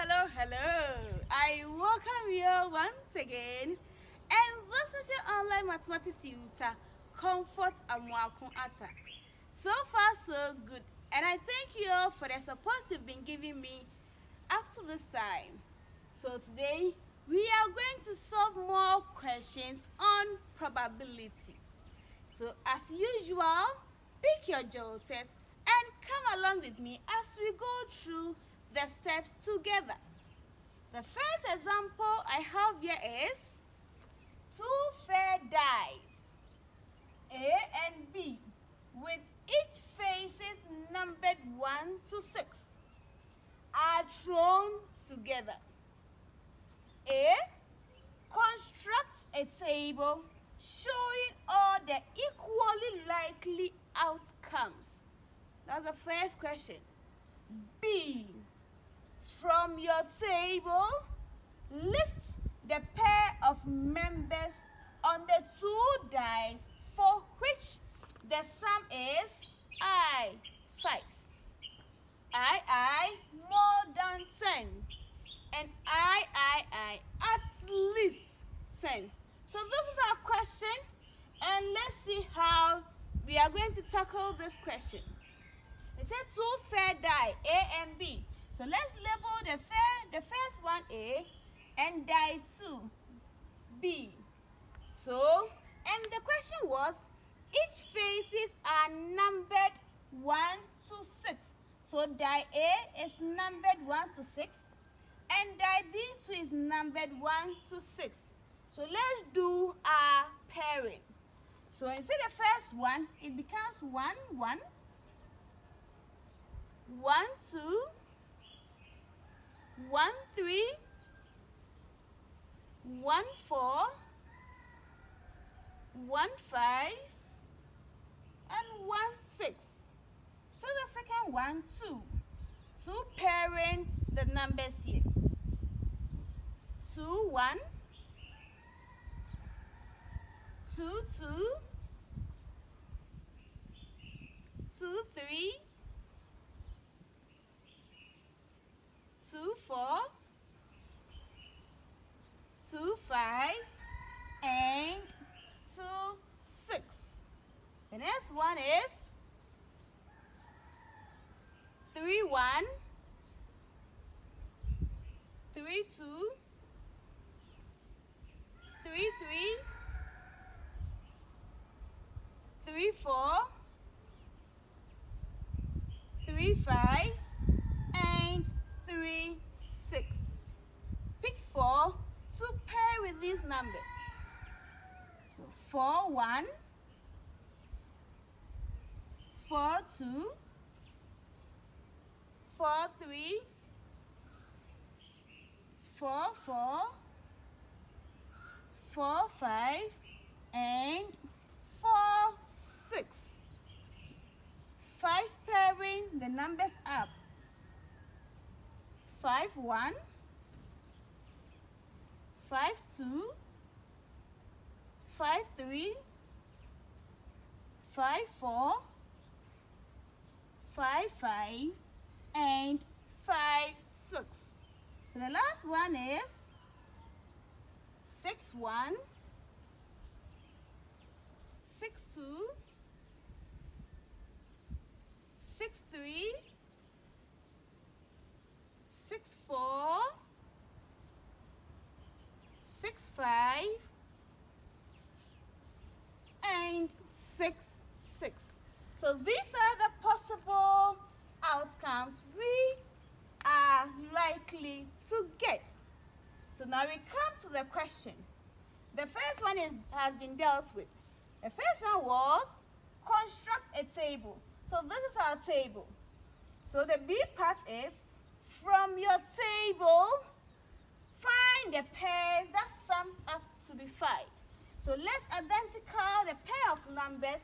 Hello. I welcome you once again. And this is your online mathematics tutor, Comfort Amwakun Atta. So far, so good. And I thank you all for the support you've been giving me up to this time. So today, we are going to solve more questions on probability. So as usual, pick your joters and come along with me as we go through the steps together. The first example I have here is two fair dice, A and B, with each faces numbered 1 to 6, are thrown together. A. Constructs a table showing all the equally likely outcomes. That's the first question. B. From your table, list the pair of members on the two dice for which the sum is I, 5. I, more than 10. And I, at least 10. So this is our question, and let's see how we are going to tackle this question. It said two fair die, A and B. So let's label the first one A and die 2, B. So, and the question was, each faces are numbered 1 to 6. So die A is numbered 1 to 6. And die B2 is numbered 1 to 6. So let's do our pairing. So instead the first one, it becomes 1, 1, 1, 2, 1, 3, 1, 4, 1, 5, and 1, 6. So the second one, 2. 2 pairing the numbers here. 2, 1, 2, 2, 2, 3, 2, 4, 2, 5, and 2, 6. The next one is 3, 1, 3, 2, 3, 3, 3, 4, 3, 5, and 3, 6. Pick 4 to pair with these numbers. So 4, 1, 4, 2, 4, 3, 4, 4, 4, 5, and 4, 6. 5 pairing the numbers up. 5, 1, 5, 2, 5, 3, 5, 4, 5, 5, and 5, 6. So the last one is 6, 1, 6, 2, 6, 3, 6, 4, 6, 5, and 6, 6. So these are the possible outcomes we are likely to get. So now we come to the question. The first one has been dealt with. The first one was construct a table. So this is our table. So the B part is, from your table, find the pairs that sum up to be 5. So let's identify the pair of numbers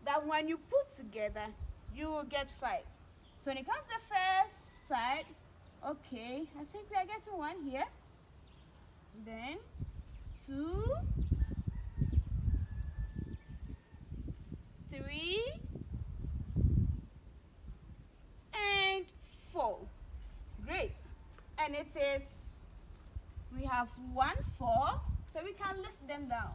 that when you put together, you will get 5. So when it comes to the first side, okay, I think we are getting 1 here. Then 2, 3, and 4. Great. and it is, we have 1, 4, so we can list them down.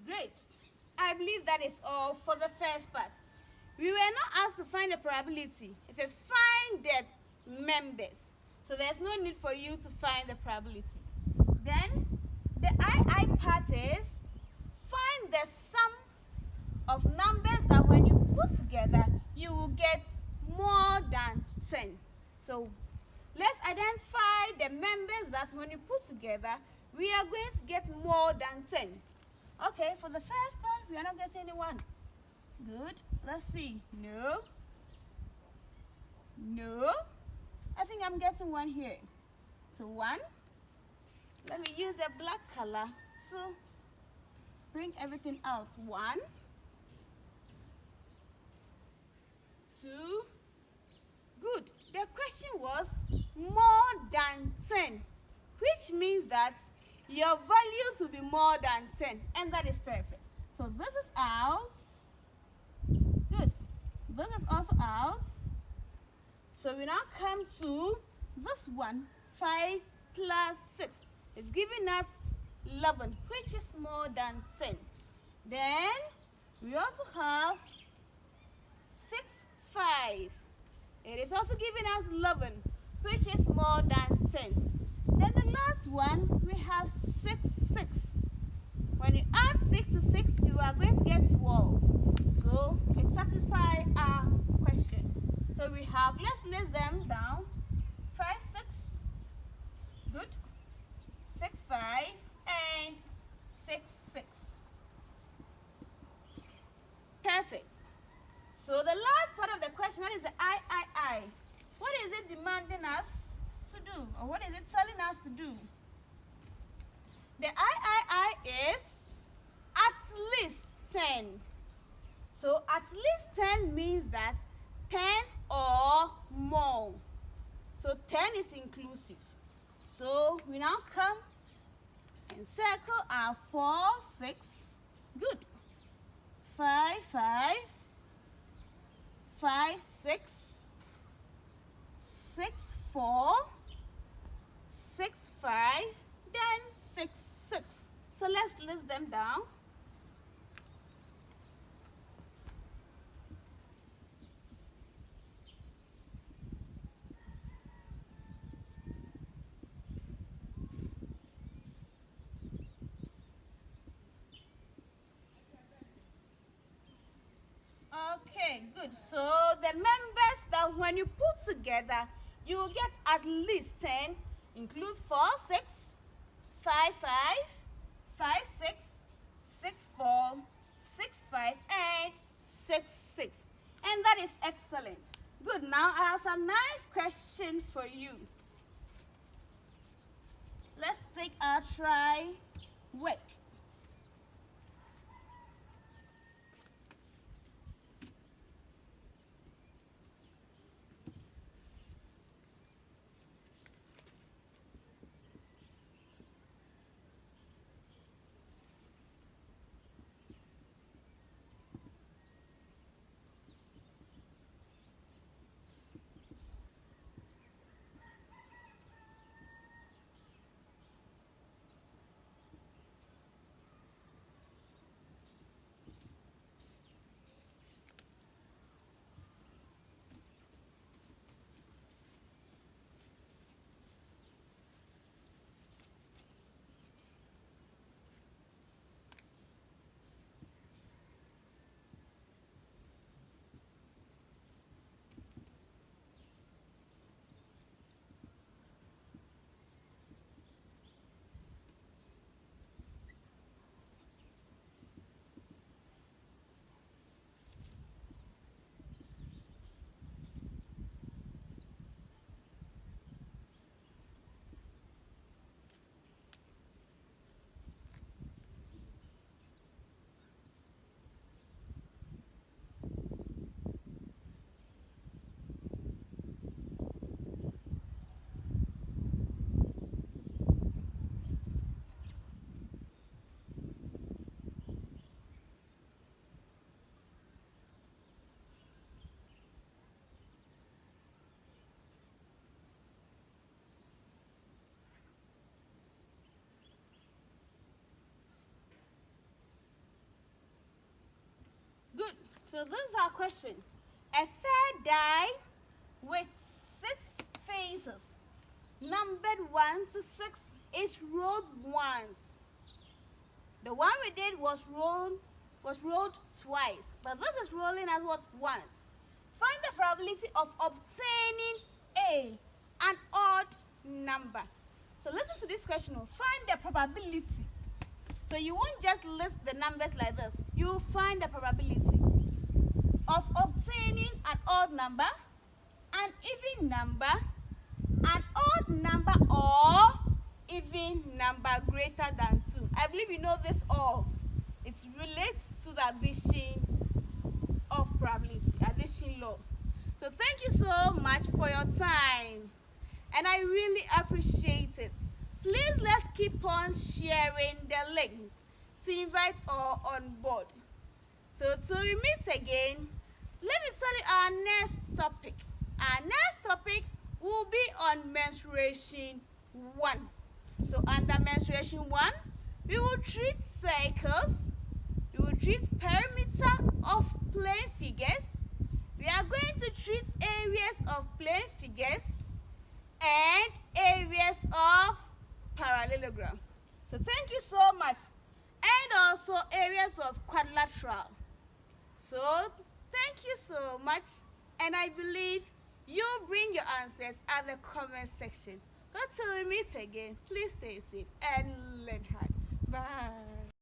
Great. I believe that is all for the first part. We were not asked to find the probability. It is find the members. So there's no need for you to find the probability. Then the II part is find the sum of numbers that when you put together, you will get more than 10. So let's identify the members that when you put together, we are going to get more than 10. Okay, for the first part, we are not getting anyone. Good. Let's see. No. No. I think I'm getting one here. So 1. Let me use the black color to bring everything out. 1, 2. Good. The question was more than 10, which means that your values will be more than 10, and that is perfect. So this is out. Good. This is also out. So we now come to this one. 5 plus 6 is giving us 11, which is more than 10. Then we also have 6, 5. It is also giving us 11, which is more than 10. Then the last one, we have 6, 6. When you add 6 to 6, you are going to get 12. So it satisfies our question. So we have, let's list them down. 5, 6. Good. 6, 5. And 6, 6. Perfect. So the last part of the question, what is the I? What is it demanding us to do? Or what is it telling us to do? The I is at least 10. So at least 10 means that 10 or more. So 10 is inclusive. So we now come and circle our 4, 6. Good. 5, 5. 5, 6. 6, 4. 6, 5. Then 6, 6. So let's list them down. Okay, good. So the members that when you put together, you will get at least 10, includes 4, 6, 5, 5, 5, 6, 6, 4, 6, 5, and 6, 6. And that is excellent. Good. Now I have some nice question for you. Let's take our try work. So this is our question. A fair die with 6 faces, numbered 1 to 6, is rolled once. The one we did was rolled twice, but this is rolling as what? Once. Find the probability of obtaining an odd number. So listen to this question. Find the probability. So you won't just list the numbers like this. You find the probability of obtaining an odd number, an even number, an odd number, or even number greater than 2. I believe you know this all. It relates to the addition of probability, addition law. So thank you so much for your time, and I really appreciate it. Please let's keep on sharing the links to invite all on board. So till we meet again, let me tell you our next topic. Our next topic will be on mensuration 1. So under mensuration 1, we will treat circles, we will treat perimeter of plane figures, we are going to treat areas of plane figures and areas of parallelogram. So thank you so much. And also areas of quadrilateral. So thank you so much, and I believe you'll bring your answers at the comment section. Until we meet again, please stay safe and learn hard. Bye.